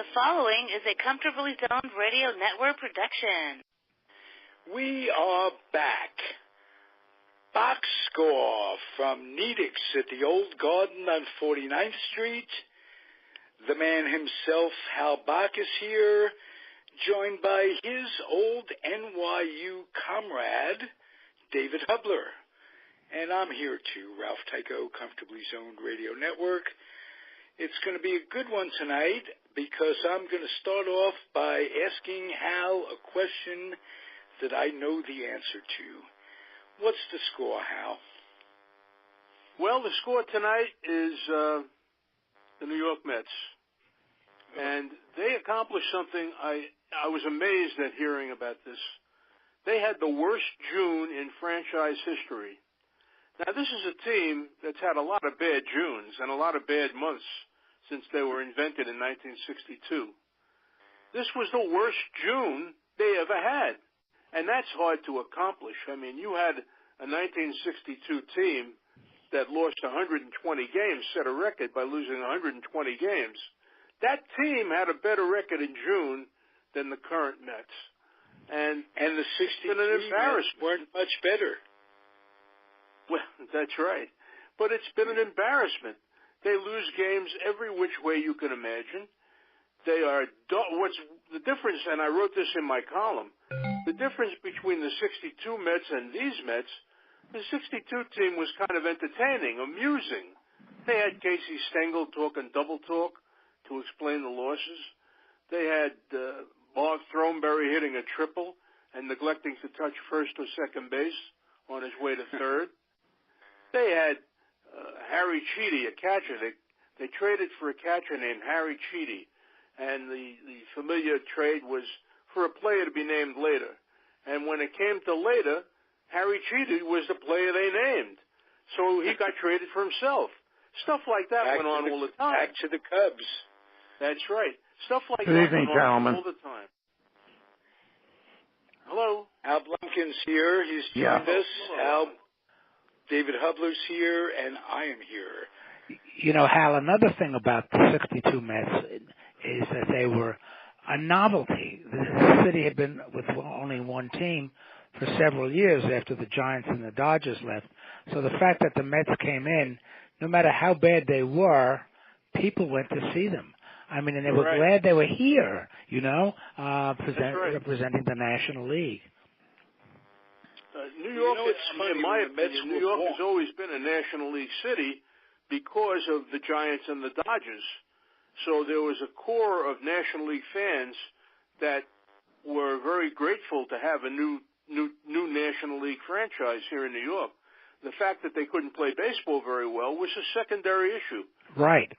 The following is a Comfortably Zoned Radio Network production. We are back. Bock score from Nedick's at the Old Garden on 49th Street. The man himself, Hal Bock, is here, joined by his old NYU comrade, David Hubler. And I'm here too, Ralph Tycho, Comfortably Zoned Radio Network. It's going to be a good one tonight because I'm going to start off by asking Hal a question that I know the answer to. What's the score, Hal? Well, the score tonight is the New York Mets. And they accomplished something I was amazed at hearing about this. They had the worst June in franchise history. Now, this is a team that's had a lot of bad Junes and a lot of bad months since they were invented in 1962. This was the worst June they ever had, and that's hard to accomplish. I mean, you had a 1962 team that lost 120 games, set a record by losing 120 games. That team had a better record in June than the current Mets. And the 63 Mets weren't much better. Well, that's right. But it's been an embarrassment. They lose games every which way you can imagine. They are what's the difference, and I wrote this in my column, the difference between the 62 Mets and these Mets, the 62 team was kind of entertaining, amusing. They had Casey Stengel talking double talk to explain the losses. They had Mark Throneberry hitting a triple and neglecting to touch first or second base on his way to third. They had Harry Cheedy, a catcher. They traded for a catcher named Harry Cheedy, and the familiar trade was for a player to be named later. And when it came to later, Harry Cheedy was the player they named. So he got traded for himself. Stuff like that went on all the time. Back to the Cubs. That's right. Stuff like Good that evening, went on gentlemen. all the time. Hello? Al Blumkin's here. He's joined us. Al, David Hubler's here, and I am here. You know, Hal, another thing about the 62 Mets is that they were a novelty. The city had been with only one team for several years after the Giants and the Dodgers left. So the fact that the Mets came in, no matter how bad they were, people went to see them. I mean, and they were glad they were here, you know, representing the National League. New York, in my opinion, New York has always been a National League city because of the Giants and the Dodgers. So there was a core of National League fans that were very grateful to have a new National League franchise here in New York. The fact that they couldn't play baseball very well was a secondary issue. Right.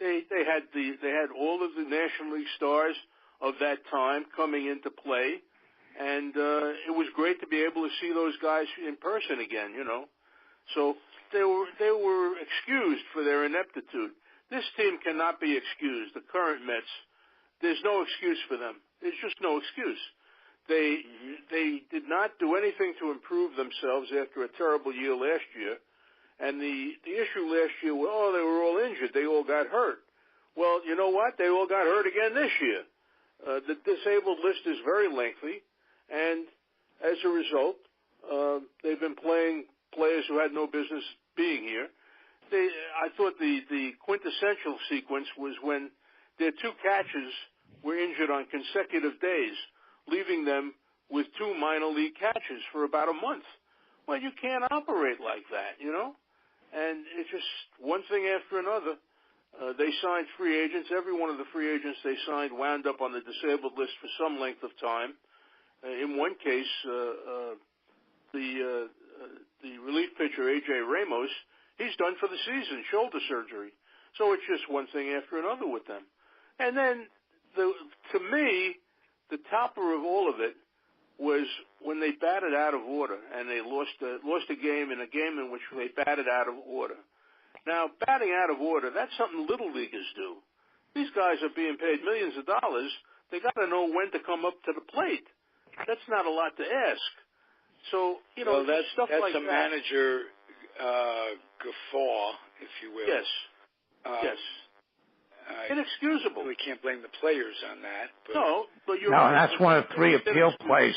They had all of the National League stars of that time coming into play. And it was great to be able to see those guys in person again, you know. So they were excused for their ineptitude. This team cannot be excused. The current Mets, there's no excuse for them. There's just no excuse. They did not do anything to improve themselves after a terrible year last year. And the issue last year was, they were all injured. They all got hurt. Well, you know what? They all got hurt again this year. The disabled list is very lengthy. And as a result, they've been playing players who had no business being here. I thought the quintessential sequence was when their two catchers were injured on consecutive days, leaving them with two minor league catchers for about a month. Well, you can't operate like that, you know? And it's just one thing after another. They signed free agents. Every one of the free agents they signed wound up on the disabled list for some length of time. In one case, the relief pitcher, A.J. Ramos, he's done for the season, shoulder surgery. So it's just one thing after another with them. And then, to me, the topper of all of it was when they batted out of order, and they lost a game in which they batted out of order. Now, batting out of order, that's something little leaguers do. These guys are being paid millions of dollars. They got to know when to come up to the plate. That's not a lot to ask. So, you know, that's stuff like that. That's a manager guffaw, if you will. Yes. Yes. Inexcusable. We can't blame the players on that. But No, but you're no, right. and that's one of 3 appeal plays.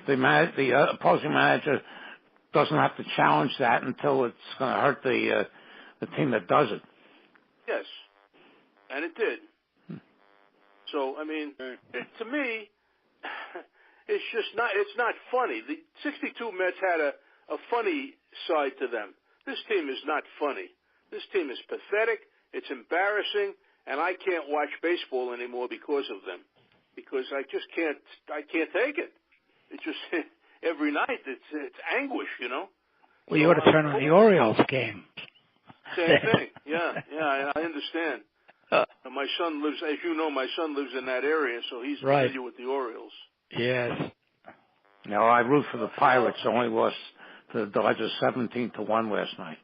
The opposing manager doesn't have to challenge that until it's going to hurt the team that does it. Yes, and it did. So, I mean, to me, it's just not. It's not funny. The 62 Mets had a funny side to them. This team is not funny. This team is pathetic. It's embarrassing, and I can't watch baseball anymore because of them. Because I just can't. I can't take it. It's just every night. It's anguish, you know. Well, you ought to turn on the Orioles game. Same thing. Yeah, I understand. My son lives, as you know, in that area, so he's familiar with the Orioles. Yes. No, I root for the Pirates. Only lost to the Dodgers 17-1 last night.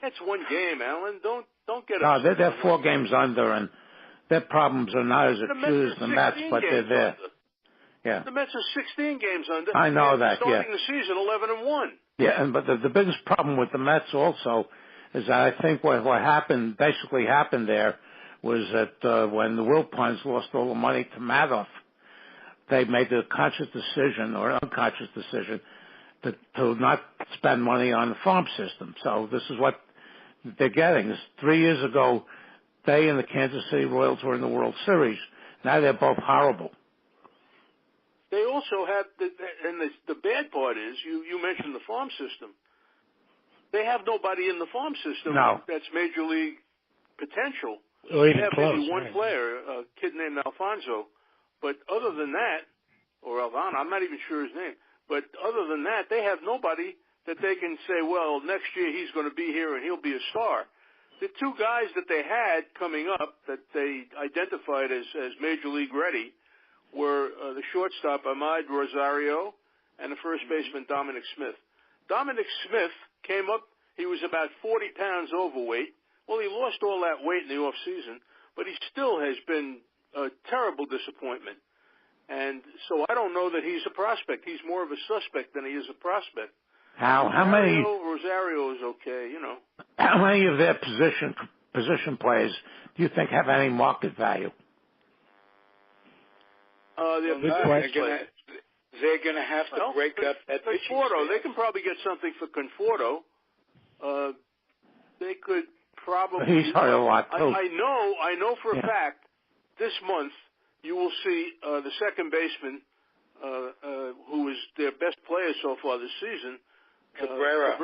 That's one game, Alan. Don't get upset. No, they're 4 games games under, and their problems are not as acute as the Mets, but they're there. Under. Yeah. The Mets are 16 games under. I know that. Starting the season 11-1. Yeah, but the biggest problem with the Mets also is that I think what basically happened there was that when the Wilpons lost all the money to Madoff, they made the conscious decision or unconscious decision to not spend money on the farm system. So this is what they're getting. 3 years ago, they and the Kansas City Royals were in the World Series. Now they're both horrible. They also have, the bad part is, you mentioned the farm system. They have nobody in the farm system that's major league potential. Or even they have close, maybe one player, a kid named Alfonso. But other than that, or Alvano, I'm not even sure his name. But other than that, they have nobody that they can say, well, next year he's going to be here and he'll be a star. The 2 guys that they had coming up that they identified as major league ready were the shortstop Ahmad Rosario and the first baseman Dominic Smith. Dominic Smith came up, he was about 40 pounds overweight. Well, he lost all that weight in the off season, but he still has been a terrible disappointment. And so I don't know that he's a prospect. He's more of a suspect than he is a prospect. How many? Rosario is okay, you know. How many of their position players do you think have any market value? They're going to have to break up that pitching Conforto. They can probably get something for Conforto. They could probably. He's hurt a lot too. I know for a fact. This month, you will see the second baseman, who is their best player so far this season, Cabrera,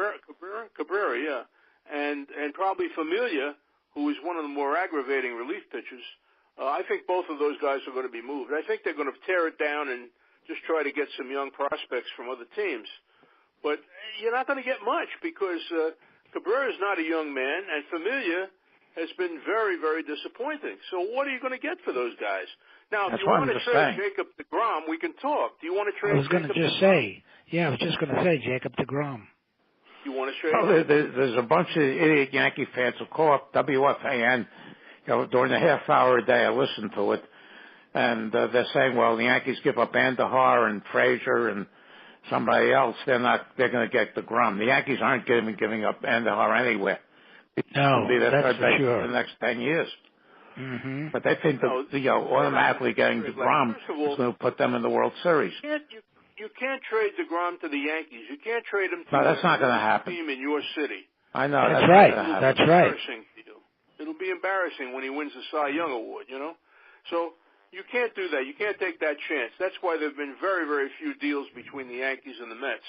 yeah, and probably Familia, who is one of the more aggravating relief pitchers. I think both of those guys are going to be moved. I think they're going to tear it down and just try to get some young prospects from other teams. But you're not going to get much because Cabrera is not a young man, and Familia has been very, very disappointing. So what are you going to get for those guys? Now, if you want to trade Jacob DeGrom, we can talk. Do you want to trade Jacob DeGrom? I was just going to say Jacob DeGrom. You want to trade there's a bunch of idiot Yankee fans who call up WFAN, during the half hour a day I listen to it, and they're saying, well, the Yankees give up Andahar and Frazier and somebody else. They're going to get DeGrom. The Yankees aren't giving up Andahar anywhere. No, be their that's third for sure. For the next 10 years. Mm-hmm. But they think that automatically getting DeGrom is going to put them in the World Series. You can't trade DeGrom to the Yankees. You can't trade him to that's not going to happen. Team in your city. I know. That's right. That's right. It'll be embarrassing when he wins the Cy Young Award, you know? So you can't do that. You can't take that chance. That's why there have been very, very few deals between the Yankees and the Mets.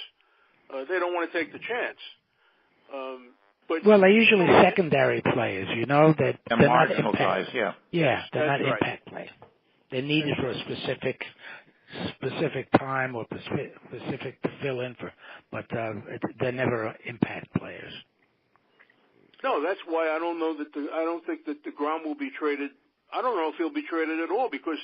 They don't want to take the chance. Well, they're usually secondary players, you know, that they're not impact guys, Yeah, they're not impact players. They're needed for a specific time or specific to fill in for, but they're never impact players. No, that's why I don't think that DeGrom will be traded. I don't know if he'll be traded at all because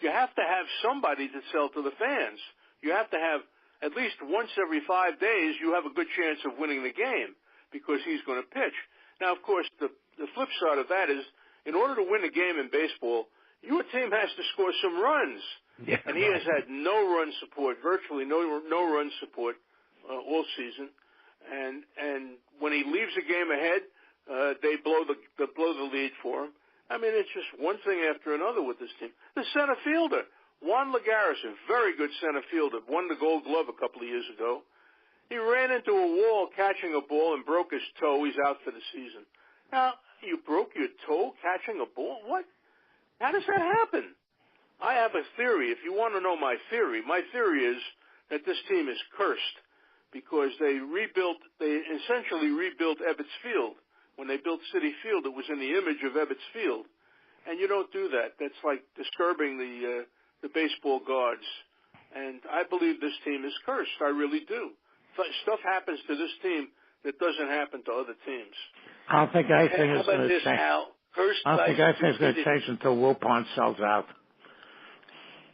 you have to have somebody to sell to the fans. You have to have at least once every 5 days you have a good chance of winning the game because he's going to pitch. Now, of course, the flip side of that is in order to win a game in baseball, your team has to score some runs. Yeah, and he has had no run support, virtually no run support all season. And when he leaves a game ahead, they blow the lead for him. I mean, it's just one thing after another with this team. The center fielder, Juan Lagares, a very good center fielder, won the Gold Glove a couple of years ago. He ran into a wall catching a ball and broke his toe. He's out for the season. Now, you broke your toe catching a ball? What? How does that happen? I have a theory. If you want to know my theory is that this team is cursed because they essentially rebuilt Ebbets Field. When they built Citi Field, it was in the image of Ebbets Field. And you don't do that. That's like disturbing the baseball gods. And I believe this team is cursed. I really do. Stuff happens to this team that doesn't happen to other teams. I don't think anything is going to change. I don't think anything's going to change until Wilpon sells out.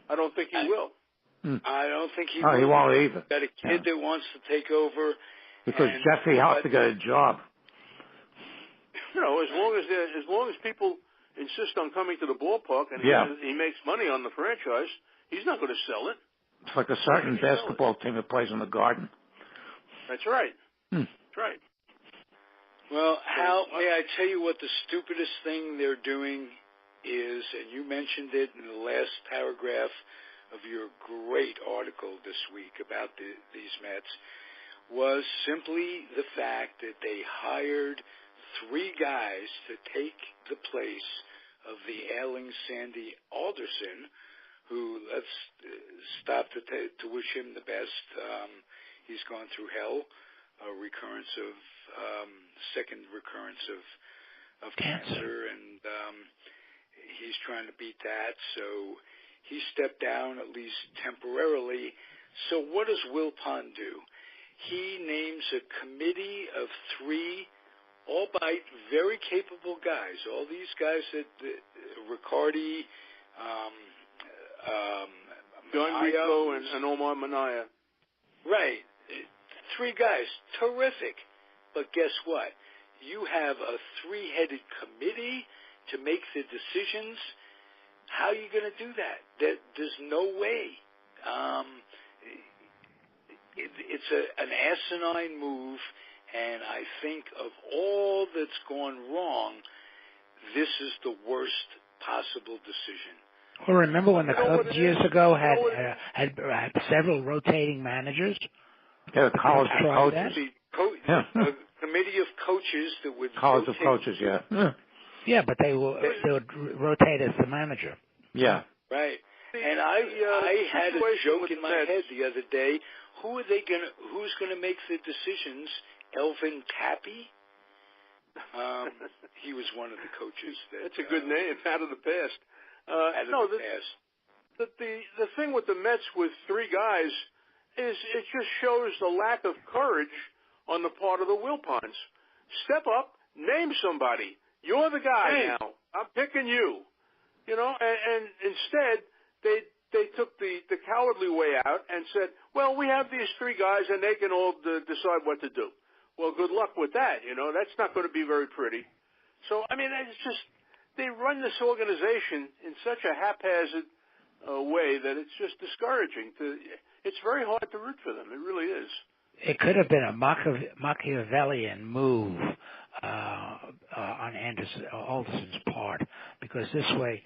I don't think he will. I don't think he will. He won't either. Got a kid that wants to take over. Because Jeffrey has to get a job. You know, as long as people insist on coming to the ballpark and he makes money on the franchise, he's not going to sell it. It's like a certain basketball team that plays in the Garden. That's right. That's right. Well, Hal, may I tell you what the stupidest thing they're doing is, and you mentioned it in the last paragraph of your great article this week about these Mets, was simply the fact that they hired 3 guys to take the place of the ailing Sandy Alderson, who, let's stop to wish him the best. He's gone through hell, second recurrence of cancer, and he's trying to beat that. So he stepped down, at least temporarily. So what does Wilpon do? He names a committee of 3 albeit very capable guys. All these guys that Riccardi, John Rico and Omar Minaya. Right. 3 guys. Terrific. But guess what? You have a 3-headed committee to make the decisions. How are you going to do that? There's no way. It's an asinine move. And I think of all that's gone wrong, this is the worst possible decision. Well, remember when the Cubs years ago had several rotating managers? Yeah, the college of coaches. A committee of coaches that would college of coaches, Yeah, but they would rotate as the manager. Yeah. Right. And I had a joke in my head the other day. Who's gonna make the decisions? Elvin Tappy? He was one of the coaches. That's a good name, out of the past. The thing with the Mets with 3 guys is it just shows the lack of courage on the part of the Wilpons. Step up, name somebody. You're the guy now. I'm picking you. You know, and instead they took the cowardly way out and said, well, we have these 3 guys and they can all decide what to do. Well, good luck with that. You know, that's not going to be very pretty. So, I mean, it's just they run this organization in such a haphazard way that it's just discouraging. It's very hard to root for them. It really is. It could have been a Machiavellian move on Alderson's part, because this way,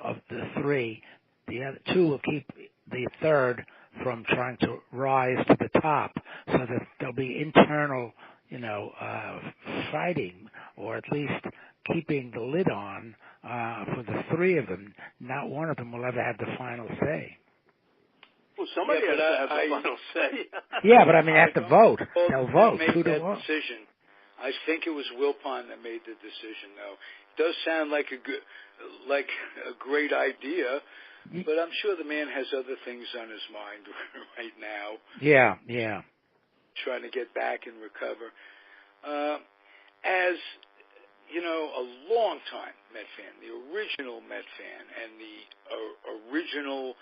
of the 3, the other 2 will keep the third from trying to rise to the top, so that there'll be internal, fighting, or at least keeping the lid on for the 3 of them. Not one of them will ever have the final say. Well, somebody has to have the final say. Yeah, but I mean, they have to vote. They'll vote 2-1. Decision. I think it was Wilpon that made the decision, though. It does sound like a great idea, but I'm sure the man has other things on his mind right now. Yeah. Trying to get back and recover. As, a long-time Met fan, the original Met fan, and the original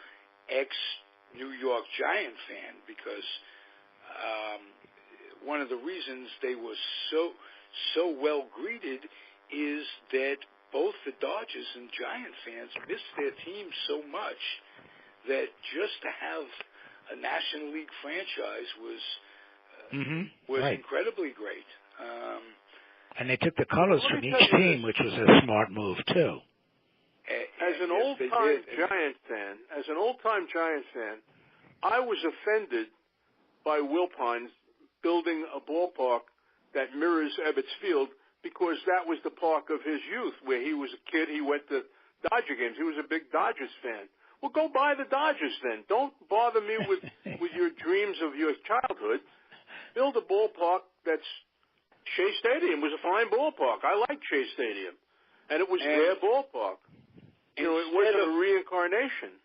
ex-New York Giant fan, because one of the reasons they were so well greeted is that both the Dodgers and Giant fans missed their team so much that just to have a National League franchise was right. incredibly great. And they took the colors from each team, which was a smart move, too. as an old-time Giant fan, I was offended by Wilpons building a ballpark that mirrors Ebbets Field because that was the park of his youth. Where he was a kid, he went to Dodger games. He was a big Dodgers fan. Well, go buy the Dodgers then. Don't bother me with your dreams of your childhood. Build a ballpark that's Shea Stadium was a fine ballpark. I like Shea Stadium. And it was their ballpark. You know, it wasn't a reincarnation.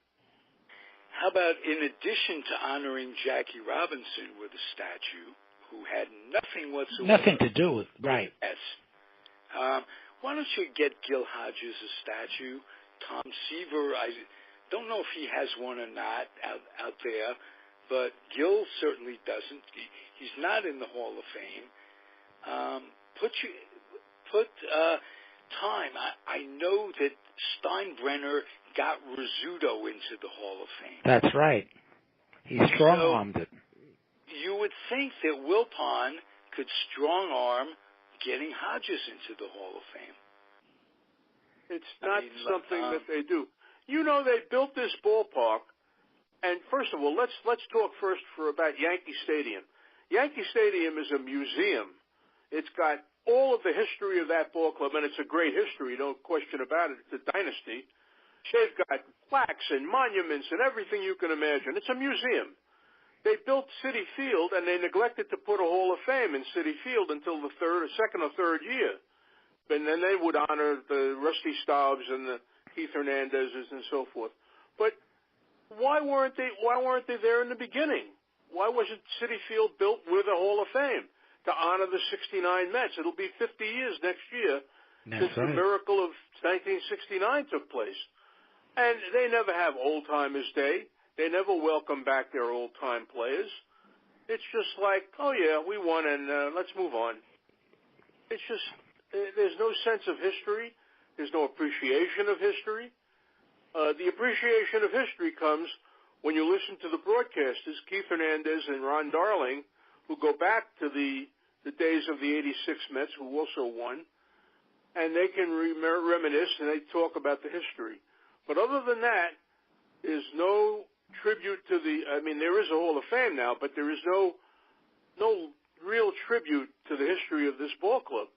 How about, in addition to honoring Jackie Robinson with a statue, who had nothing whatsoever... Nothing to do with, right. Yes. Why don't you get Gil Hodges a statue? Tom Seaver, I don't know if he has one or not out there, but Gil certainly doesn't. He's not in the Hall of Fame. Put time. I know that Steinbrenner got Rizzuto into the Hall of Fame. That's right. He strong-armed it. You would think that Wilpon could strong-arm getting Hodges into the Hall of Fame. It's not something that they do. You know, they built this ballpark, and first of all, let's talk first about Yankee Stadium. Yankee Stadium is a museum. It's got all of the history of that ball club, and it's a great history, no question about it. It's a dynasty. They've got plaques and monuments and everything you can imagine. It's a museum. They built Citi Field, and they neglected to put a Hall of Fame in Citi Field until the second or third year. And then they would honor the Rusty Staubs and the Keith Hernandezes and so forth. But why weren't they there in the beginning? Why wasn't Citi Field built with a Hall of Fame to honor the 69 Mets? It'll be 50 years next year since the miracle of 1969 took place. And they never have Old Timers Day. They never welcome back their old-time players. It's just like, oh, yeah, we won, and let's move on. It's just, there's no sense of history. There's no appreciation of history. The appreciation of history comes when you listen to the broadcasters, Keith Hernandez and Ron Darling, who go back to the days of the 86 Mets, who also won, and they can reminisce and they talk about the history. But other than that, there's no tribute to there is a Hall of Fame now, but there is no real tribute to the history of this ball club.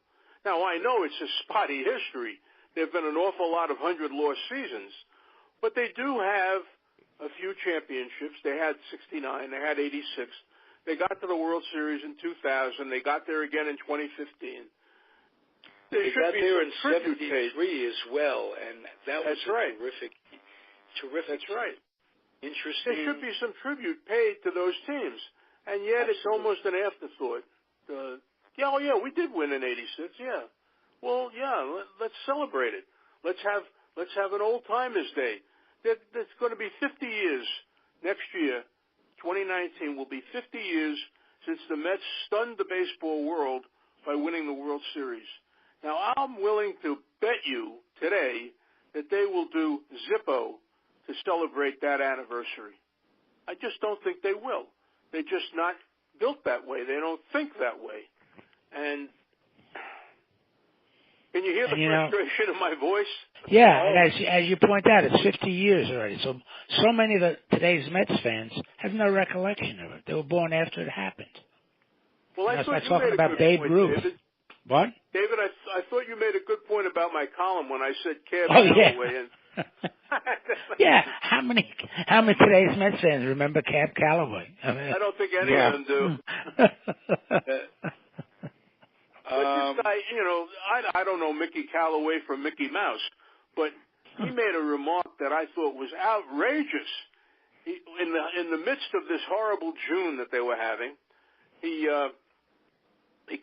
Now, I know it's a spotty history. There have been an awful lot of 100 lost seasons, but they do have a few championships. They had 69. They had 86. They got to the World Series in 2000. They got there again in 2015. They got there in 73 as well, and that was terrific. That's right. Interesting. There should be some tribute paid to those teams, and yet it's almost an afterthought. We did win in '86. Yeah, well, yeah. Let's celebrate it. Let's have an Old Timers Day. That's going to be 50 years next year. 2019 will be 50 years since the Mets stunned the baseball world by winning the World Series. Now, I'm willing to bet you today that they will do Zippo to celebrate that anniversary. I just don't think they will. They're just not built that way. They don't think that way. And can you hear the frustration in my voice? Yeah, and as you point out, it's 50 years already. So many of today's Mets fans have no recollection of it. They were born after it happened. Well, I thought you talking made a about good Babe point, Ruth. David. What? David, I thought you made a good point about my column when I said Cab Calloway. And yeah, how many today's Mets fans remember Cab Calloway? I don't think any of them do. But this guy, I don't know Mickey Callaway from Mickey Mouse, but he made a remark that I thought was outrageous. In the midst of this horrible June that they were having, he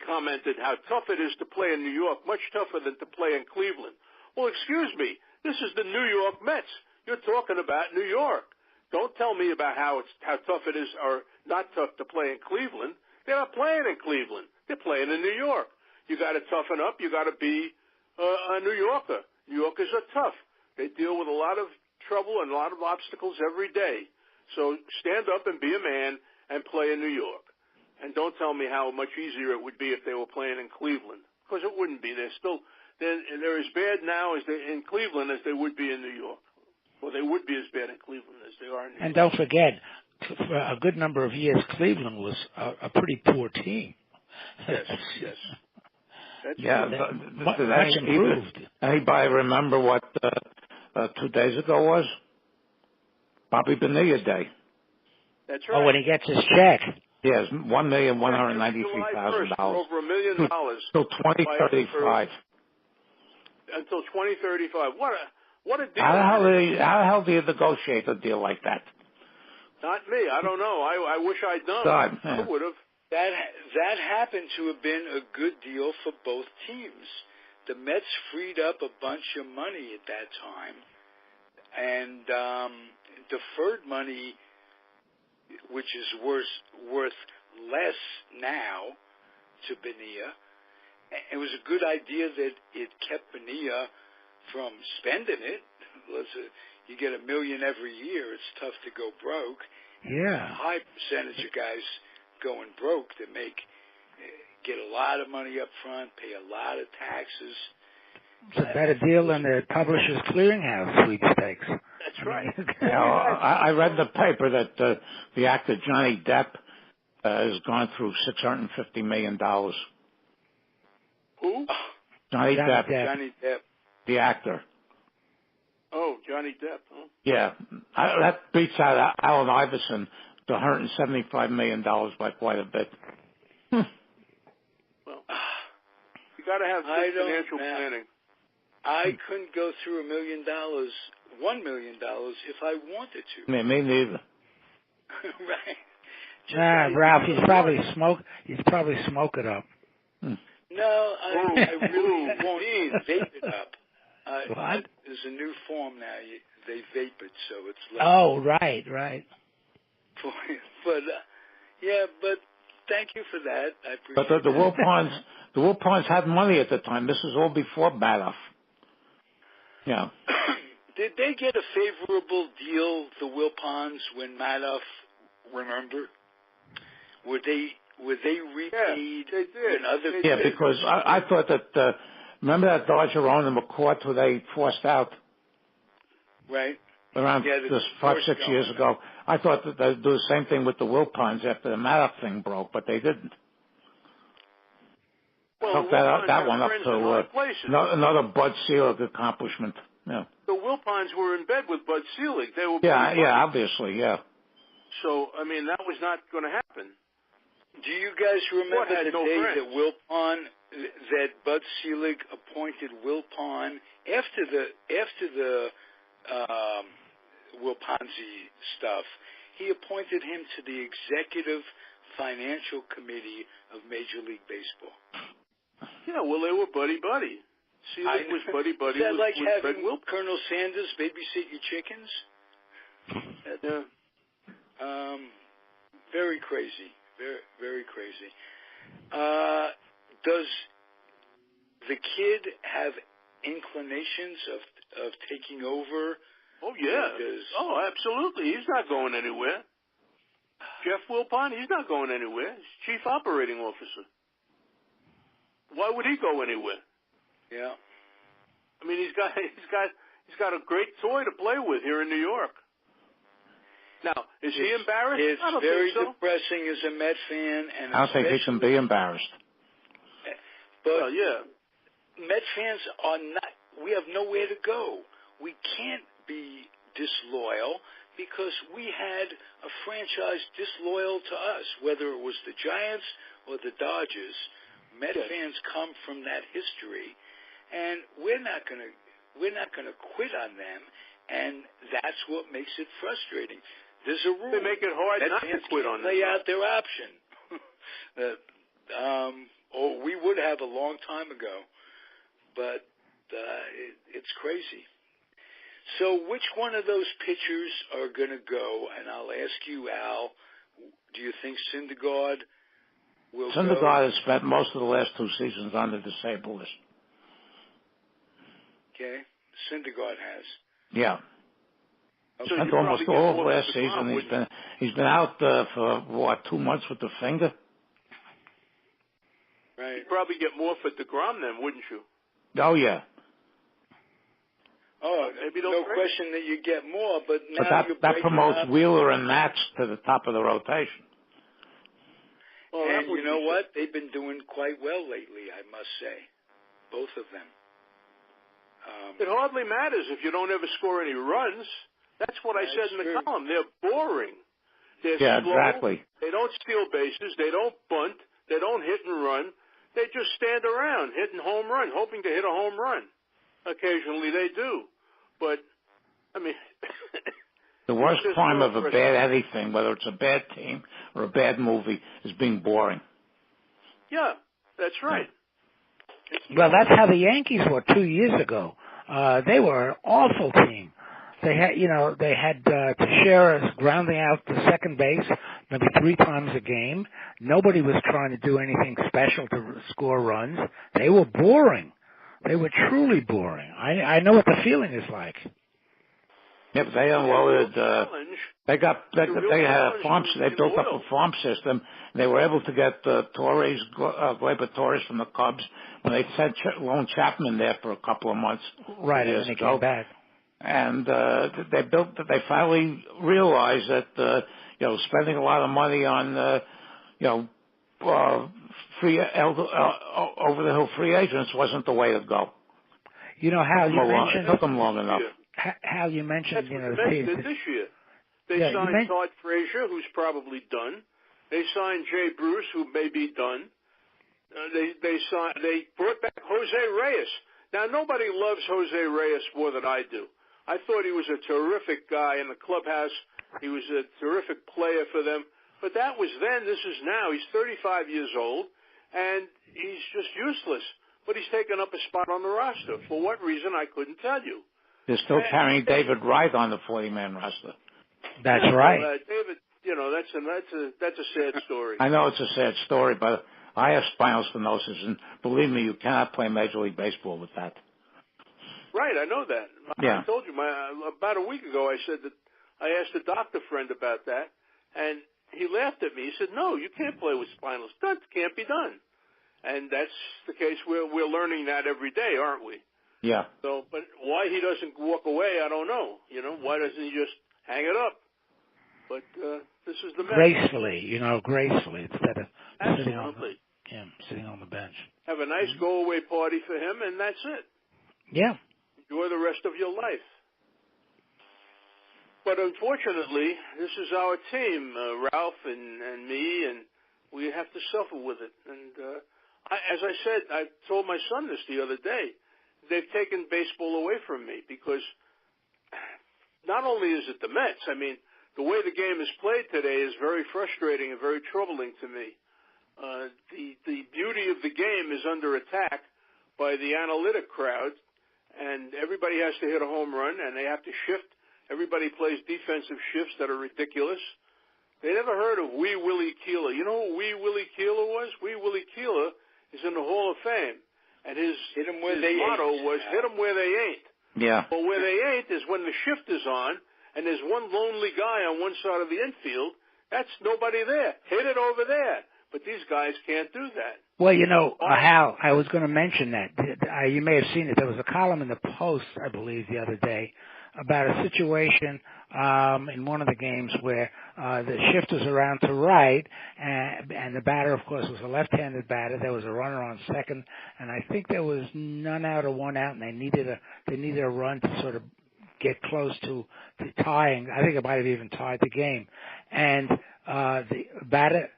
commented how tough it is to play in New York, much tougher than to play in Cleveland. Well, excuse me, this is the New York Mets. You're talking about New York. Don't tell me about how tough it is or not tough to play in Cleveland. They're not playing in Cleveland. They're playing in New York. You got to toughen up. You got to be a New Yorker. New Yorkers are tough. They deal with a lot of trouble and a lot of obstacles every day. So stand up and be a man and play in New York. And don't tell me how much easier it would be if they were playing in Cleveland, because it wouldn't be. They're as bad now in Cleveland as they would be in New York. Well, they would be as bad in Cleveland as they are in New York. And don't forget, for a good number of years, Cleveland was a pretty poor team. Yes, yes. That's much improved. Anybody remember what 2 days ago was? Bobby Bonilla Day. That's right. Oh, when he gets his check. Yes, $1,193,000. Over $1 million. Till 2035. Until 2035. What a deal! How the hell do you negotiate a deal like that? Not me. I don't know. I wish I'd known. God, I would have. That happened to have been a good deal for both teams. The Mets freed up a bunch of money at that time, and deferred money, which is worth less now to Bonilla. It was a good idea that it kept Bonilla from spending it. You get $1 million every year. It's tough to go broke. Yeah. A high percentage of guys going broke that get a lot of money up front, pay a lot of taxes. It's a better deal than the Publishers Clearinghouse sweepstakes. That's right. I read in the paper that the actor Johnny Depp has gone through $650 million. Who? Johnny Depp. Johnny Depp. The actor. Oh, Johnny Depp, huh? Yeah. That beats out Allen Iverson to $175 million by quite a bit. Well, you got to have good financial planning. I couldn't go through $1 million if I wanted to. Me neither. Right. Ralph, he's probably smoke it up. No, I really won't vape it up. What? There's a new form now. They vape it, so it's less. Oh, right. But but thank you for that. I appreciate But the Wilpons had money at the time. This was all before Madoff. Yeah. Did they get a favorable deal, the Wilpons, when Madoff? Remember? Were they repaid? Yeah, they did. Yeah, because I thought that. Remember that Dodger owner McCourt who they forced out? Right. Around just 5-6 years ago. I thought that they'd do the same thing with the Wilpons after the Madoff thing broke, but they didn't. Well, Took that one up to another Bud Selig accomplishment. Yeah. The Wilpons were in bed with Bud Selig. They were obviously, yeah. So, I mean, that was not going to happen. Do you guys remember the day that Bud Selig appointed Wilpon after the Wilponzi stuff? He appointed him to the Executive Financial Committee of Major League Baseball. Yeah, well, they were buddy-buddy. Selig was buddy-buddy with like Fred having Wilpon. Colonel Sanders babysit your chickens? Yeah. Very crazy. Very, very crazy. Does the kid have inclinations of taking over? Oh, yeah. Absolutely. He's not going anywhere. Jeff Wilpon, he's not going anywhere. He's Chief Operating Officer. Why would he go anywhere? Yeah. I mean, he's got a great toy to play with here in New York. Now, is he embarrassed? It's I don't very think so. depressing as a Met fan, and I don't think he can be embarrassed. But yeah, Met fans are not. We have nowhere to go. We can't be disloyal because we had a franchise disloyal to us, whether it was the Giants or the Dodgers. Met fans come from that history, and we're not going to quit on them, and that's what makes it frustrating. There's a rule. They make it hard Met not to quit on them. Lay out their option. Or we would have a long time ago, but it's crazy. So which one of those pitchers are going to go? And I'll ask you, Al, do you think Syndergaard will go? Syndergaard has spent most of the last 2 seasons on the disabled list. Okay. Syndergaard has. Yeah. Okay. Spent almost all of last season. He's been out for 2 months with the finger. Right. You'd probably get more for DeGrom then, wouldn't you? Oh yeah. Oh, maybe no question that you get more, but now that promotes Wheeler and Matz to the top of the rotation. Well, and you know what? They've been doing quite well lately, I must say. Both of them. It hardly matters if you don't ever score any runs. That's what I said in the column. They're boring. They're slow. Exactly. They don't steal bases. They don't bunt. They don't hit and run. They just stand around hitting home run, hoping to hit a home run. Occasionally they do. But, I mean... The worst crime of a bad anything, whether it's a bad team or a bad movie, is being boring. Yeah, that's right. Well, that's how the Yankees were 2 years ago. They were an awful team. They had Teixeira grounding out to second base maybe 3 times a game. Nobody was trying to do anything special to score runs. They were boring. They were truly boring. I know what the feeling is like. Yeah, but they unloaded. They had a farm. They built up a farm system. They were able to get Torres, Gleyber Torres from the Cubs when they sent Lone Chapman there for a couple of months. Right, and then he came back. And they finally realized that spending a lot of money on free over the hill free agents wasn't the way to go. You know how you mentioned it took them long enough. How you mentioned the team this year. They signed Todd Frazier, who's probably done. They signed Jay Bruce, who may be done. They brought back Jose Reyes. Now nobody loves Jose Reyes more than I do. I thought he was a terrific guy in the clubhouse. He was a terrific player for them. But that was then. This is now. He's 35 years old, and he's just useless. But he's taken up a spot on the roster. For what reason, I couldn't tell you. They're still carrying David Wright on the 40-man roster. That's right. David, that's a sad story. I know it's a sad story, but I have spinal stenosis, and believe me, you cannot play Major League Baseball with that. Right, I know that. Yeah. I told you about a week ago. I said that I asked a doctor friend about that, and he laughed at me. He said, "No, you can't play with spinal stenosis. That can't be done." And that's the case. We're learning that every day, aren't we? Yeah. So, but why he doesn't walk away, I don't know. Why doesn't he just hang it up? But this is the gracefully, gracefully instead of sitting on the bench. Have a nice go-away party for him, and that's it. Yeah. Enjoy the rest of your life. But unfortunately, this is our team, Ralph and me, and we have to suffer with it. And as I said, I told my son this the other day. They've taken baseball away from me because not only is it the Mets, I mean, the way the game is played today is very frustrating and very troubling to me. The beauty of the game is under attack by the analytic crowd, and everybody has to hit a home run, and they have to shift. Everybody plays defensive shifts that are ridiculous. They never heard of Wee Willie Keeler. You know who Wee Willie Keeler was? Wee Willie Keeler is in the Hall of Fame, and his motto was "Hit 'em where they ain't." Yeah. Well, where they ain't is when the shift is on, and there's one lonely guy on one side of the infield. That's nobody there. Hit it over there. But these guys can't do that. Well, Hal, I was going to mention that. You may have seen it. There was a column in the Post, I believe, the other day about a situation in one of the games where the shift was around to right, and the batter, of course, was a left-handed batter. There was a runner on second, and I think there was none out or one out, and they needed a run to sort of get close to tying. I think it might have even tied the game. And the batter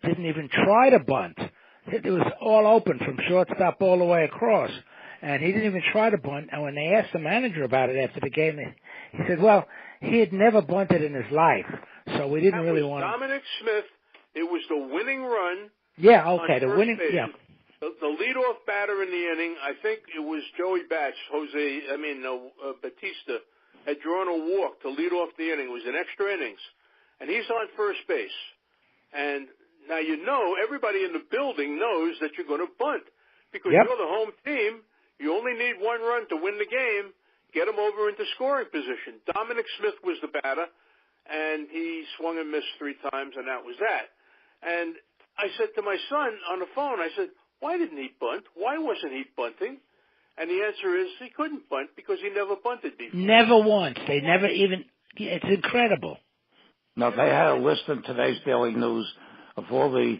didn't even try to bunt. It was all open from shortstop all the way across. And he didn't even try to bunt. And when they asked the manager about it after the game, he said, well, he had never bunted in his life, so we didn't really want to. Dominic Smith, it was the winning run. Yeah, okay, the winning, base. yeah. The leadoff batter in the inning, I think it was Joey Batista, had drawn a walk to lead off the inning. It was in extra innings. And he's on first base. And now everybody in the building knows that you're going to bunt. Because you're the home team. You only need one run to win the game. Get him over into scoring position. Dominic Smith was the batter, and he swung and missed 3 times, and that was that. And I said to my son on the phone, I said, why didn't he bunt? Why wasn't he bunting? And the answer is he couldn't bunt because he never bunted before. Never once. They never even. It's incredible. No, they had a list in today's Daily News of all the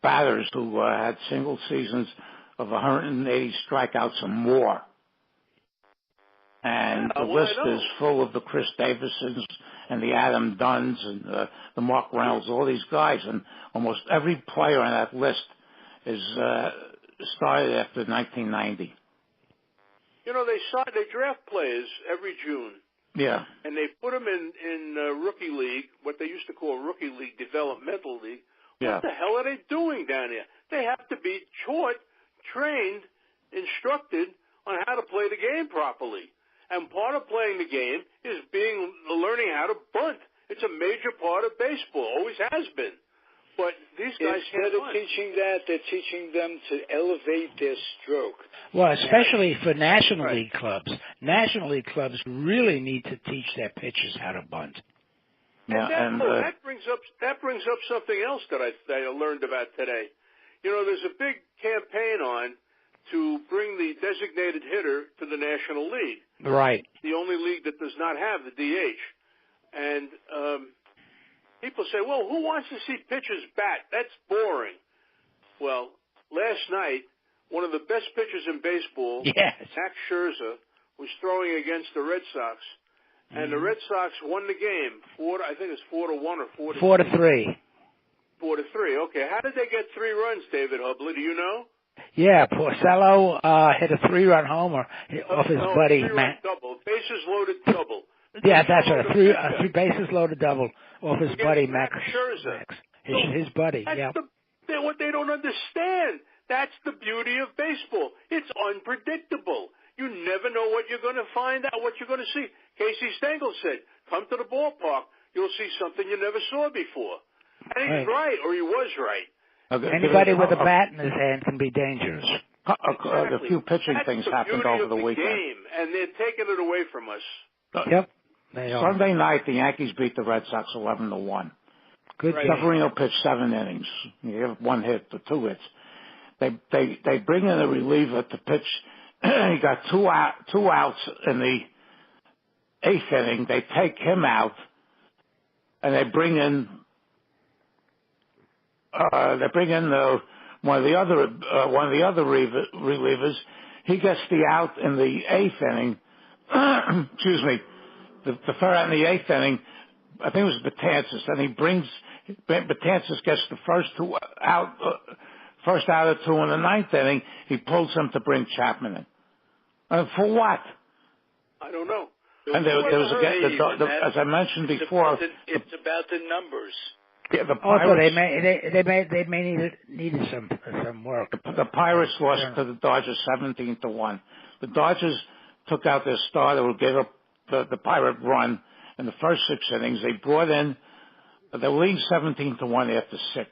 batters who had single seasons of 180 strikeouts or more. And the list is full of the Chris Davisons and the Adam Dunns and the Mark Reynolds, all these guys. And almost every player on that list is started after 1990. You know, they draft players every June. Yeah. And they put them in rookie league, what they used to call rookie league, developmental league. Yeah. What the hell are they doing down there? They have to be taught, trained, instructed on how to play the game properly. And part of playing the game is learning how to bunt. It's a major part of baseball, always has been. But these guys instead of teaching that, they're teaching them to elevate their stroke. Well, especially for National League clubs. National League clubs really need to teach their pitchers how to bunt. And that brings up something else that I learned about today. You know, there's a big campaign on to bring the designated hitter to the National League. Right. The only league that does not have the DH. And people say, well, who wants to see pitchers bat? That's boring. Well, last night, one of the best pitchers in baseball, Max Scherzer, was throwing against the Red Sox. And the Red Sox won the game. I think it's 4-1 or 4-3. 4-3. 4-3. Okay. How did they get 3 runs, David Hubley? Do you know? Yeah, Porcello hit a 3-run homer off his buddy Matt. Double, bases loaded double. Yeah, that's right. A 3 bases loaded double off his buddy Max Scherzer. His buddy. That's what they don't understand. That's the beauty of baseball. It's unpredictable. You never know what you're going to find out, what you're going to see. Casey Stengel said, "Come to the ballpark, you'll see something you never saw before." And he's right, or he was right. Anybody with a bat in his hand can be dangerous. A few pitching things happened over the weekend. Game, and they're taking it away from us. Yep. They are. Sunday night, the Yankees beat the Red Sox 11-1. Good. Severino pitched 7 innings. He had 1 hit or 2 hits. They bring in a reliever to pitch. He got 2 outs in the 8th inning. They take him out, and they bring in one of the other relievers. He gets the out in the 8th inning. Excuse me, the third out in the 8th inning. I think it was Betances, and Betances gets the first out of 2 in the 9th inning. He pulls him to bring Chapman in. For what? I don't know. And there was again, as I mentioned before, it's about the numbers. Yeah, the also, Pirates, they may needed some work. The Pirates lost to the Dodgers 17-1. The Dodgers took out their starter who gave up the Pirate run in the first 6 innings. They brought in, they were leading 17-1 after 6.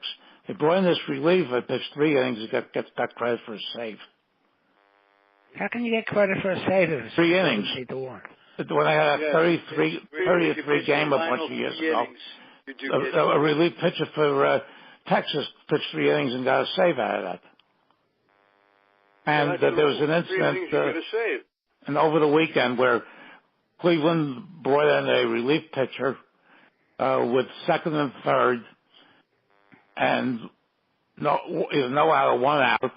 They brought in this reliever, pitched 3 innings, he got credit for a save. How can you get credit for a save if it's 3 innings? 17-1? When I had a 33 game a bunch of years ago, a relief pitcher for Texas pitched 3 innings and got a save out of that. And there was an incident and over the weekend where Cleveland brought in a relief pitcher with 2nd and 3rd, and no out or 1 out.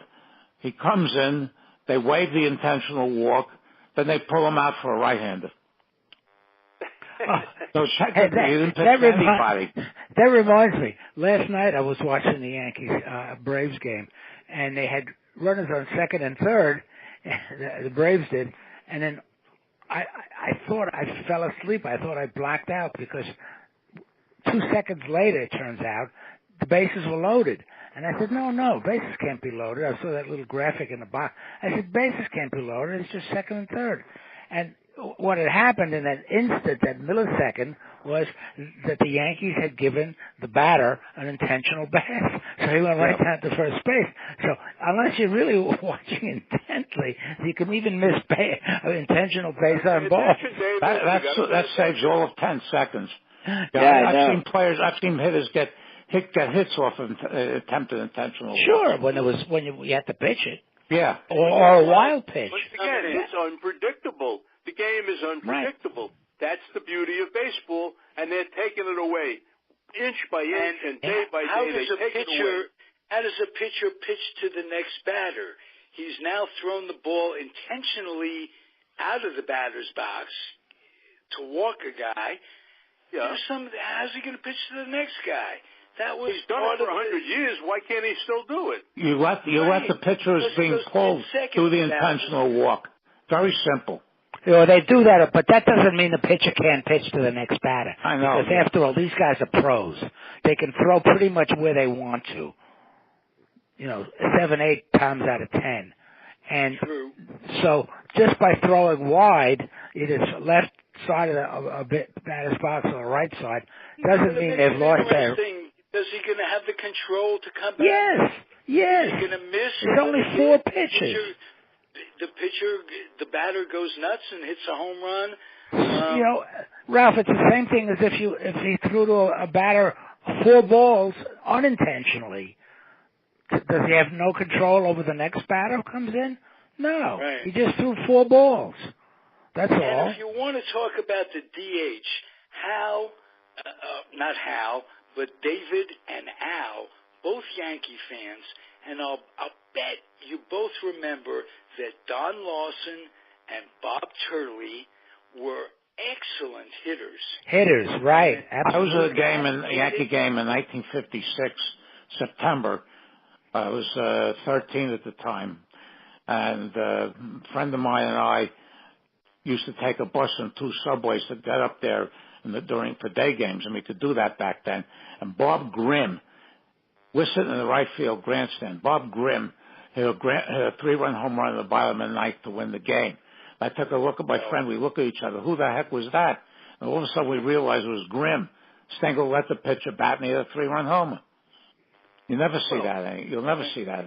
He comes in, they waive the intentional walk, then they pull him out for a right-hander. So technically, he didn't pitch anybody. That reminds me. Last night I was watching the Yankees Braves game, and they had runners on 2nd and 3rd. The Braves did, and then I thought I fell asleep. I thought I blacked out because 2 seconds later, it turns out, the bases were loaded. And I said, no, bases can't be loaded. I saw that little graphic in the box. I said, bases can't be loaded. It's just 2nd and 3rd. And what had happened in that instant, that millisecond, was that the Yankees had given the batter an intentional base. So he went right down to first base. So unless you're really watching intently, you can even miss an intentional base on ball. That saves all of 10 seconds. I've seen hitters get hits off of attempted intentional. Sure, when you had to pitch it. Yeah. Or a wild pitch. Once again, it's unpredictable. The game is unpredictable. Right. That's the beauty of baseball, and they're taking it away inch by inch and day by day. How does a pitcher pitch to the next batter? He's now thrown the ball intentionally out of the batter's box to walk a guy. Yeah. How's he going to pitch to the next guy? He's done it for 100 years. Why can't he still do it? You let the pitchers being pulled do the intentional walk. Very simple. They do that, but that doesn't mean the pitcher can't pitch to the next batter. I know. Because after all, these guys are pros. They can throw pretty much where they want to. 7, 8 times out of 10. And True. So just by throwing wide, either left side of a batter's box or the right side, doesn't mean they've lost their... Is he going to have the control to come back? Yes. Is he going to miss? There's only 4 pitches. The batter goes nuts and hits a home run. Ralph, it's the same thing as if he threw to a batter 4 balls unintentionally. Does he have no control over the next batter who comes in? No. Right. He just threw 4 balls. That's all. And if you want to talk about the DH, not Hal, but David and Al, both Yankee fans, and I'll bet you both remember that Don Lawson and Bob Turley were excellent hitters. Right. Absolutely. I was at a Yankee game in 1956, September. I was 13 at the time, and a friend of mine and I used to take a bus and 2 subways to get up there for day games, and we could do that back then. And Bob Grimm, we're sitting in the right field grandstand. Bob Grimm hit a 3-run home run in the bottom of the ninth to win the game. I took a look at my friend. We looked at each other. Who the heck was that? And all of a sudden we realized it was Grimm. Stengel let the pitcher bat, and he hit a 3-run homer. You'll never see that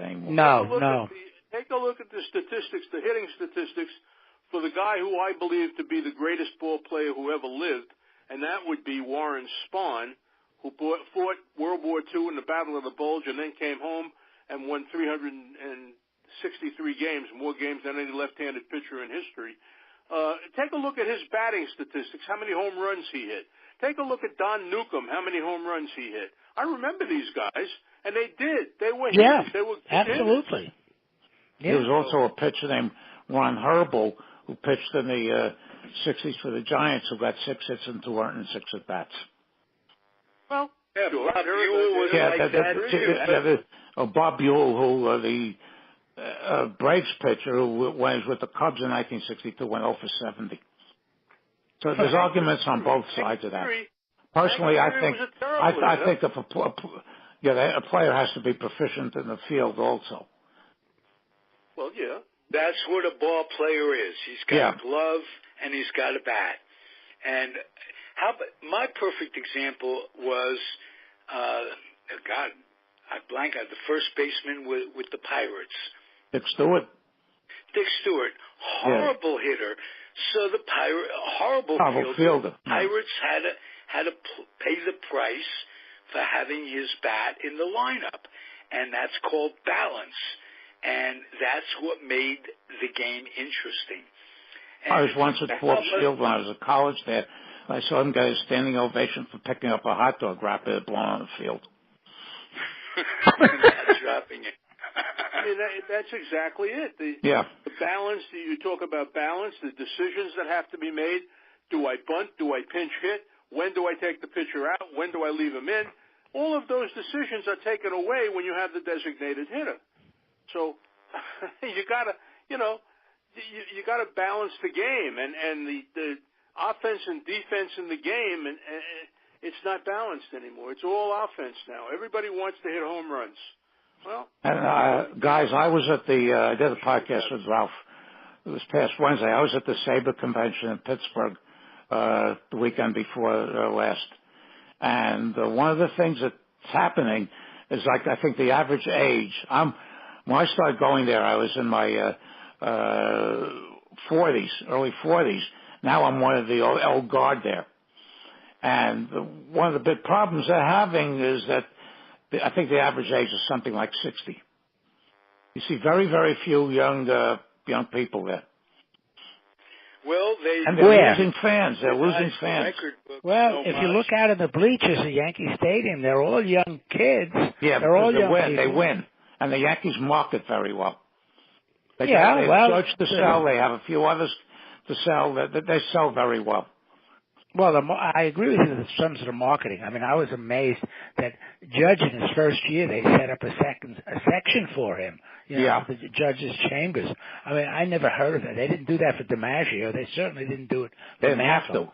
anymore. No. Take a look at the statistics, the hitting statistics, for the guy who I believe to be the greatest ball player who ever lived, and that would be Warren Spahn, who fought World War II in the Battle of the Bulge and then came home and won 363 games, more games than any left-handed pitcher in history. Take a look at his batting statistics, how many home runs he hit. Take a look at Don Newcomb, how many home runs he hit. I remember these guys, and they did. They were hitters. They were absolutely. There was also a pitcher named Ron Herbel who pitched in the 60s for the Giants, who got 6 hits and 206 at-bats. Well, Bob Buell was Bob Buell, who the Braves pitcher who was with the Cubs in 1962, went 0 for 70. So there's arguments on both sides of that. Personally, I think if a player has to be proficient in the field also. Well, yeah. That's what a ball player is. He's got a glove and he's got a bat. And my perfect example was, I blank out, the first baseman with the Pirates. Dick Stewart, horrible hitter. So the horrible fielder. Pirates had to pay the price for having his bat in the lineup, and that's called balance. And that's what made the game interesting. And I was once at Forbes Field when I was at college there. I saw him get a standing ovation for picking up a hot dog wrapper that blown on the field. That's dropping it. I mean, that's exactly it. The balance, you talk about balance, the decisions that have to be made. Do I bunt? Do I pinch hit? When do I take the pitcher out? When do I leave him in? All of those decisions are taken away when you have the designated hitter. So you gotta balance the game, and the offense and defense in the game, and it's not balanced anymore. It's all offense now. Everybody wants to hit home runs. Well, and guys, I was at I did a podcast with Ralph. It was past Wednesday. I was at the Sabre convention in Pittsburgh the weekend before last, and one of the things that's happening is, like, I think the average age. When I started going there, I was in my 40s, early 40s. Now I'm one of the old guard there. And one of the big problems they're having is that I think the average age is something like 60. You see very, very few young people there. Well, and they're losing fans. They're losing fans. Well, if you look out in the bleachers at Yankee Stadium, they're all young kids. Yeah, they're all young win. people. They win, and the Yankees market very well. They have George to sell. They have a few others to sell. They sell very well. Well, I agree with you in terms of the marketing. I mean, I was amazed that Judge in his first year, they set up a section for him. The Judge's chambers. I mean, I never heard of it. They didn't do that for DiMaggio. They certainly didn't do it for They didn't have to.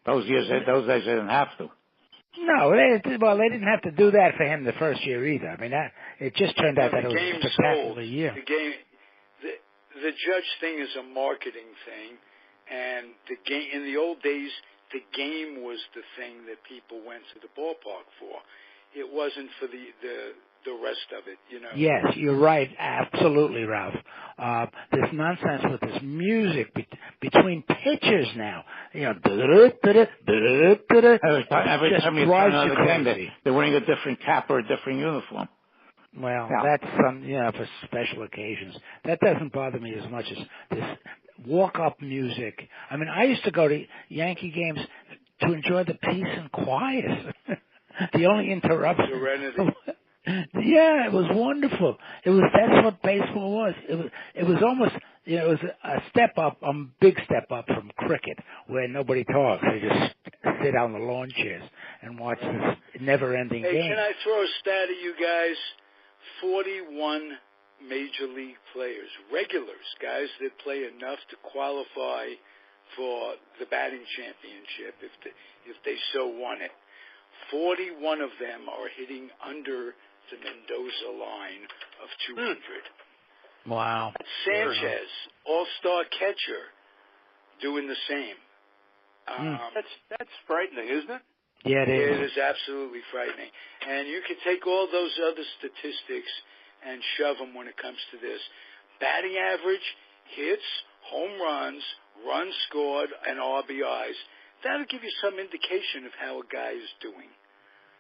Those days, they didn't have to. No, they didn't have to do that for him the first year either. I mean, it just turned out that it was a spectacular year. The Judge thing is a marketing thing, and the game in the old days, the game was the thing that people went to the ballpark for. It wasn't for the rest of it, Yes, you're right. Absolutely, Ralph. This nonsense with this music between pitchers now. Every time you turn on the game, they're wearing a different cap or a different uniform. Well, that's for special occasions. That doesn't bother me as much as this walk-up music. I mean, I used to go to Yankee games to enjoy the peace and quiet. The only interruption. Serenity. Yeah, it was wonderful. That's what baseball was. It was almost it was a step up, big step up from cricket, where nobody talks. They just sit on the lawn chairs and watch this never-ending game. Can I throw a stat at you guys? 41 major league players, regulars, guys that play enough to qualify for the batting championship if they so want it. 41 of them are hitting under the Mendoza line of 200. Wow. Sanchez, all-star catcher, doing the same. That's frightening, isn't it? Yeah, it is. It is absolutely frightening. And you can take all those other statistics and shove them when it comes to this. Batting average, hits, home runs, runs scored, and RBIs. That'll give you some indication of how a guy is doing.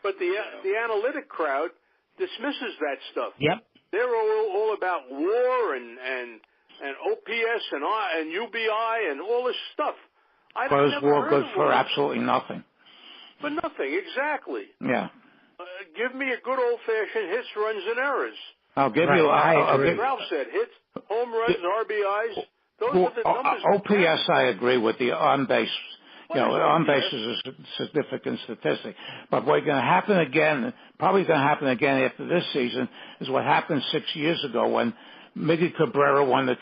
But the analytic crowd dismisses that stuff. Yep. They're all about WAR and OPS and UBI and all this stuff. Those WAR good for absolutely nothing. For nothing, exactly. Yeah. Give me a good old-fashioned hits, runs, and errors. I'll give you. Ralph said hits, home runs, RBIs. Those are the numbers. OPS, I agree with the on base. On base is a significant statistic. But what's going to happen again, probably going to happen again after this season, is what happened 6 years ago when Miggy Cabrera won the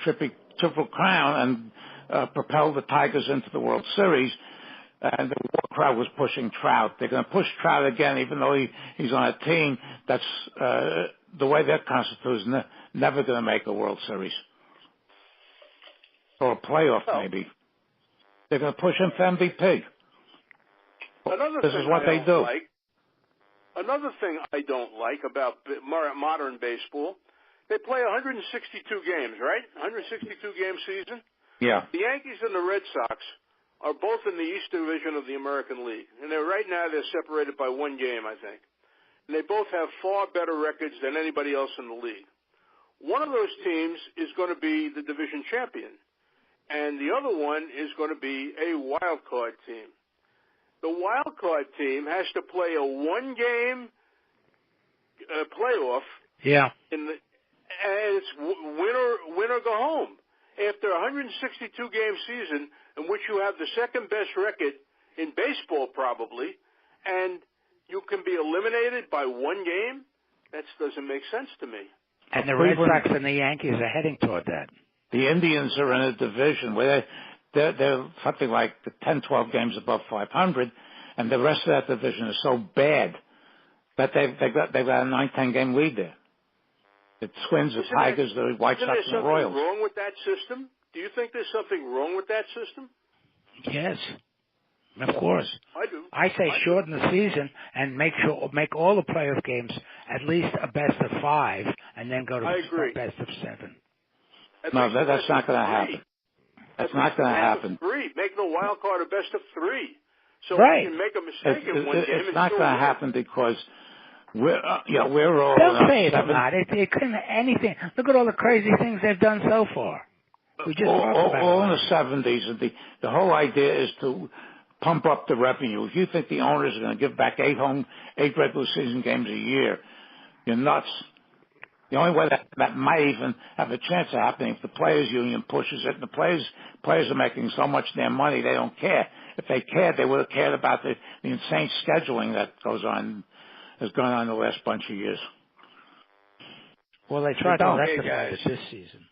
Triple Crown and propelled the Tigers into the World Series. And the war crowd was pushing Trout. They're going to push Trout again, even though he's on a team that's the way they're constituted is never going to make a World Series or a playoff, maybe. They're going to push him for MVP. This is what they do. Another thing I don't like about modern baseball, they play 162 games, right? 162 game season. Yeah. The Yankees and the Red Sox are both in the East Division of the American League. And right now they're separated by one game, I think. And they both have far better records than anybody else in the league. One of those teams is going to be the division champion. And the other one is going to be a wild card team. The wild card team has to play a one-game playoff. Yeah. And it's win or go home. After a 162-game season, in which you have the second-best record in baseball probably, and you can be eliminated by one game, that doesn't make sense to me. And the Red Sox and the Yankees are heading toward that. The Indians are in a division where they're something like 10, 12 games above 500, and the rest of that division is so bad that they've got a 9-10 game lead there. The Twins, the Tigers, the White Sox, and the Royals. Is there something wrong with that system? Do you think there's something wrong with that system? Yes, of course. I do. I say shorten the season and make all the playoff games at least a best of 5, and then go to a best of 7. No, that's not going to happen. That's not going to happen. 3. Make the wild card a best of 3. So right. you can make a mistake in one game. It's not going to happen because We're all. Don't say it's not. It couldn't anything. Look at all the crazy things they've done so far. We just talked about all in the 70s, and the whole idea is to pump up the revenue. If you think the owners are going to give back 8 regular season games a year, you're nuts. The only way that might even have a chance of happening if the players' union pushes it. And the players are making so much damn money they don't care. If they cared, they would have cared about the insane scheduling that has gone on the last bunch of years. Well, they tried to rectify it this season.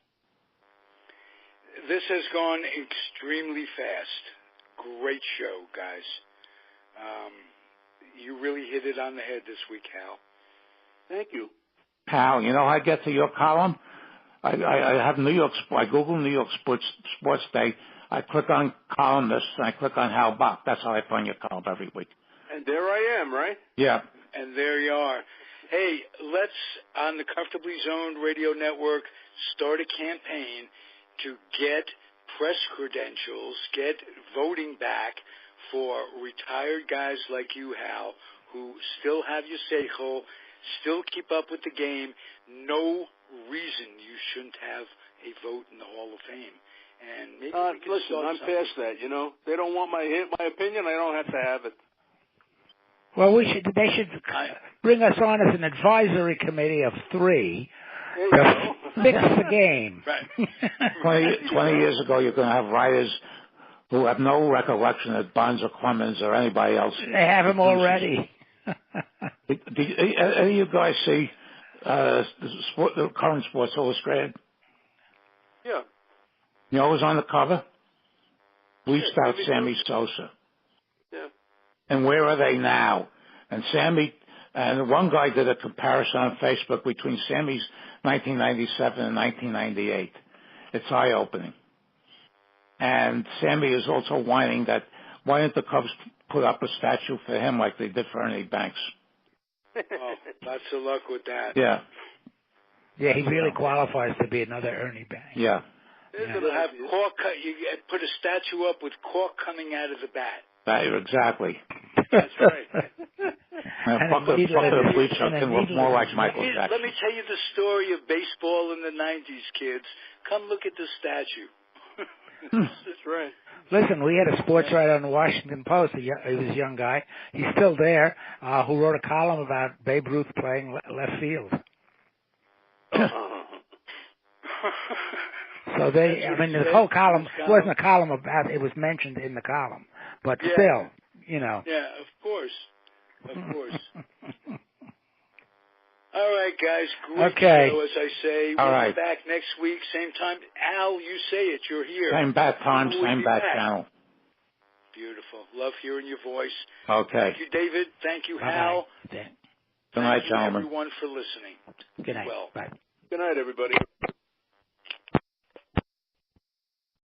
This has gone extremely fast. Great show, guys. You really hit it on the head this week, Hal. Thank you. Hal, I get to your column. I have New York. I Google New York Sports Day. I click on columnists and I click on Hal Bock. That's how I find your column every week. And there I am, right? Yeah. And there you are. Hey, let's on the Comfortably Zoned Radio Network start a campaign to get press credentials, get voting back for retired guys like you, Hal, who still have your seichel, still keep up with the game. No reason you shouldn't have a vote in the Hall of Fame. And maybe we can listen, I'm past that. They don't want my opinion. I don't have to have it. Well, they should bring us on as an advisory committee of 3 to fix the game. Right. 20 years ago, you're going to have writers who have no recollection that Bonds or Clemens or anybody else. They have them already. Did any of you guys see the current Sports Illustrated? Yeah. You know who was on the cover? Bleached out Sammy Sosa. Yeah. And where are they now? And one guy did a comparison on Facebook between Sammy's 1997 and 1998. It's eye-opening. And Sammy is also whining that why didn't the Cubs put up a statue for him like they did for Ernie Banks? Oh, lots of luck with that. Yeah. Yeah, he really qualifies to be another Ernie Banks. Yeah. You'll have cork. You put a statue up with cork coming out of the bat. Exactly. That's right. And a bucket of bleach can look more like Michael Jackson. Let me tell you the story of baseball in the 90s, kids. Come look at the statue. That's right. Listen, we had a sports writer on the Washington Post. He was a young guy. He's still there, who wrote a column about Babe Ruth playing left field. So the whole column wasn't a column about, it was mentioned in the column. But still, Yeah, of course. Of course. All right, guys. Great show, as I say. We'll be back next week, same time. Al, you say it. You're here. Same bat time, same bat channel. Beautiful. Love hearing your voice. Okay. Thank you, David. Thank you, Hal. Good night, gentlemen. Thank you, everyone, for listening. Good night. Well. Bye. Good night, everybody.